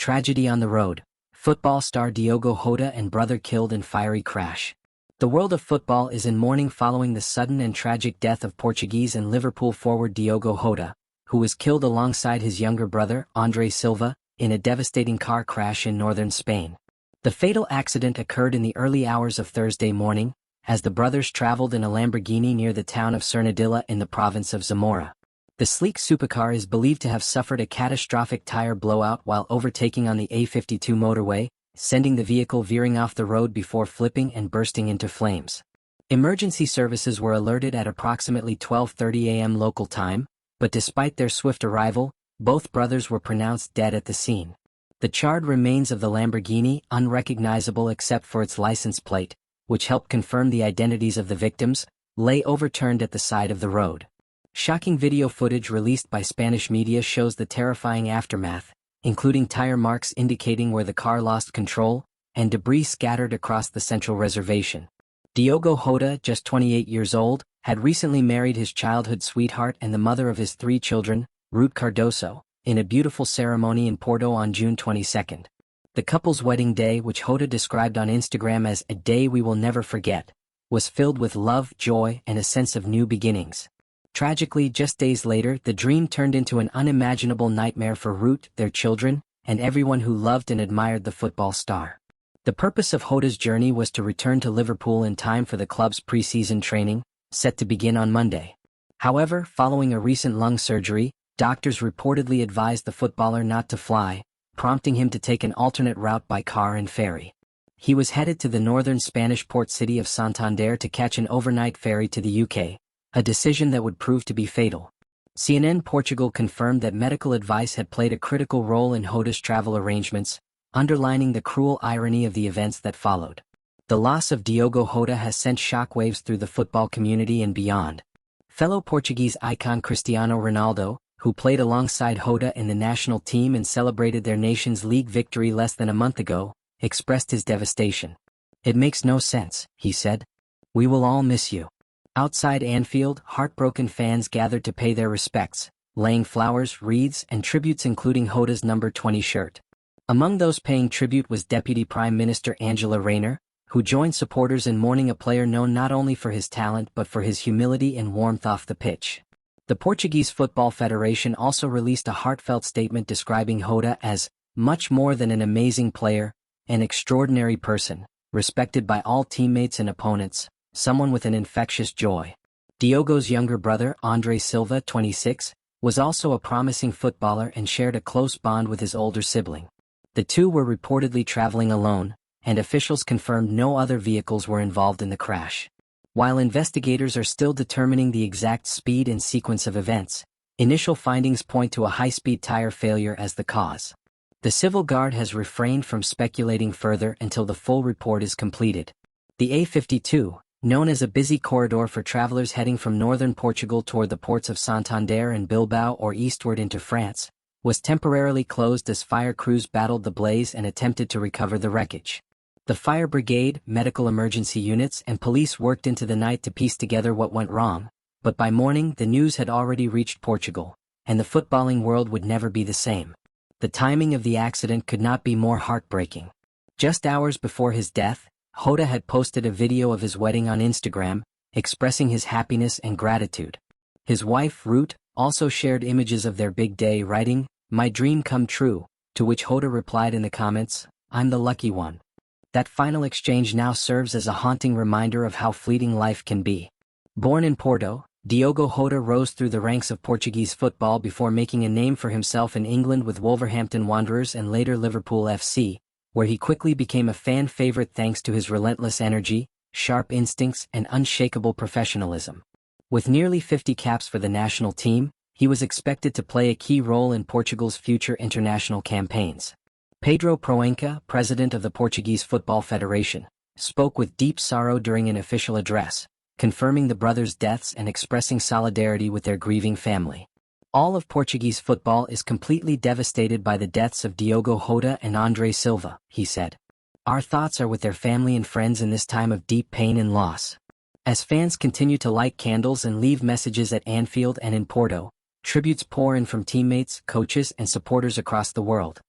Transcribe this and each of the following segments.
Tragedy on the road. Football star Diogo Jota and brother killed in fiery crash. The world of football is in mourning following the sudden and tragic death of Portuguese and Liverpool forward Diogo Jota, who was killed alongside his younger brother, André Silva, in a devastating car crash in northern Spain. The fatal accident occurred in the early hours of Thursday morning, as the brothers traveled in a Lamborghini near the town of Cerdanilha in the province of Zamora. The sleek supercar is believed to have suffered a catastrophic tire blowout while overtaking on the A52 motorway, sending the vehicle veering off the road before flipping and bursting into flames. Emergency services were alerted at approximately 12:30 a.m. local time, but despite their swift arrival, both brothers were pronounced dead at the scene. The charred remains of the Lamborghini, unrecognizable except for its license plate, which helped confirm the identities of the victims, lay overturned at the side of the road. Shocking video footage released by Spanish media shows the terrifying aftermath, including tire marks indicating where the car lost control, and debris scattered across the central reservation. Diogo Jota, just 28 years old, had recently married his childhood sweetheart and the mother of his 3 children, Ruth Cardoso, in a beautiful ceremony in Porto on June 22. The couple's wedding day, which Jota described on Instagram as a day we will never forget, was filled with love, joy, and a sense of new beginnings. Tragically, just days later, the dream turned into an unimaginable nightmare for Ruth, their children, and everyone who loved and admired the football star. The purpose of Jota's journey was to return to Liverpool in time for the club's pre-season training, set to begin on Monday. However, following a recent lung surgery, doctors reportedly advised the footballer not to fly, prompting him to take an alternate route by car and ferry. He was headed to the northern Spanish port city of Santander to catch an overnight ferry to the UK, a decision that would prove to be fatal. CNN Portugal confirmed that medical advice had played a critical role in Jota's travel arrangements, underlining the cruel irony of the events that followed. The loss of Diogo Jota has sent shockwaves through the football community and beyond. Fellow Portuguese icon Cristiano Ronaldo, who played alongside Jota in the national team and celebrated their nation's league victory less than a month ago, expressed his devastation. "It makes no sense," he said. "We will all miss you." Outside Anfield, heartbroken fans gathered to pay their respects, laying flowers, wreaths, and tributes including Jota's number 20 shirt. Among those paying tribute was Deputy Prime Minister Angela Rayner, who joined supporters in mourning a player known not only for his talent but for his humility and warmth off the pitch. The Portuguese Football Federation also released a heartfelt statement describing Jota as much more than an amazing player, an extraordinary person, respected by all teammates and opponents, someone with an infectious joy. Diogo's younger brother, André Silva, 26, was also a promising footballer and shared a close bond with his older sibling. The two were reportedly traveling alone, and officials confirmed no other vehicles were involved in the crash. While investigators are still determining the exact speed and sequence of events, initial findings point to a high-speed tire failure as the cause. The Civil Guard has refrained from speculating further until the full report is completed. The A52, known as a busy corridor for travelers heading from northern Portugal toward the ports of Santander and Bilbao or eastward into France, was temporarily closed as fire crews battled the blaze and attempted to recover the wreckage. The fire brigade, medical emergency units, and police worked into the night to piece together what went wrong, but by morning the news had already reached Portugal, and the footballing world would never be the same. The timing of the accident could not be more heartbreaking. Just hours before his death, Jota had posted a video of his wedding on Instagram, expressing his happiness and gratitude. His wife, Ruth, also shared images of their big day, writing, "My dream come true," to which Jota replied in the comments, "I'm the lucky one." That final exchange now serves as a haunting reminder of how fleeting life can be. Born in Porto, Diogo Jota rose through the ranks of Portuguese football before making a name for himself in England with Wolverhampton Wanderers and later Liverpool FC, where he quickly became a fan favorite thanks to his relentless energy, sharp instincts, and unshakable professionalism. With nearly 50 caps for the national team, he was expected to play a key role in Portugal's future international campaigns. Pedro Proença, president of the Portuguese Football Federation, spoke with deep sorrow during an official address, confirming the brothers' deaths and expressing solidarity with their grieving family. All of Portuguese football is completely devastated by the deaths of Diogo Jota and André Silva, he said. Our thoughts are with their family and friends in this time of deep pain and loss. As fans continue to light candles and leave messages at Anfield and in Porto, tributes pour in from teammates, coaches, and supporters across the world.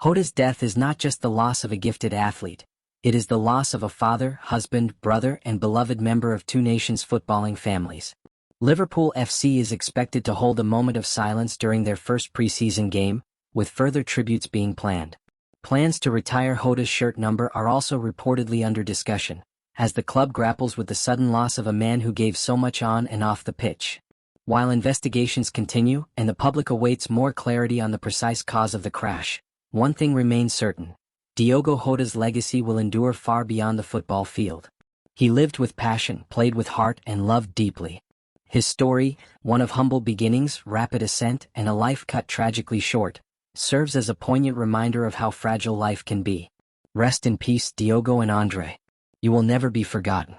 Jota's death is not just the loss of a gifted athlete. It is the loss of a father, husband, brother, and beloved member of two nations' footballing families. Liverpool FC is expected to hold a moment of silence during their first preseason game, with further tributes being planned. Plans to retire Jota's shirt number are also reportedly under discussion, as the club grapples with the sudden loss of a man who gave so much on and off the pitch. While investigations continue and the public awaits more clarity on the precise cause of the crash, one thing remains certain: Diogo Jota's legacy will endure far beyond the football field. He lived with passion, played with heart, and loved deeply. His story, one of humble beginnings, rapid ascent, and a life cut tragically short, serves as a poignant reminder of how fragile life can be. Rest in peace, Diogo and André. You will never be forgotten.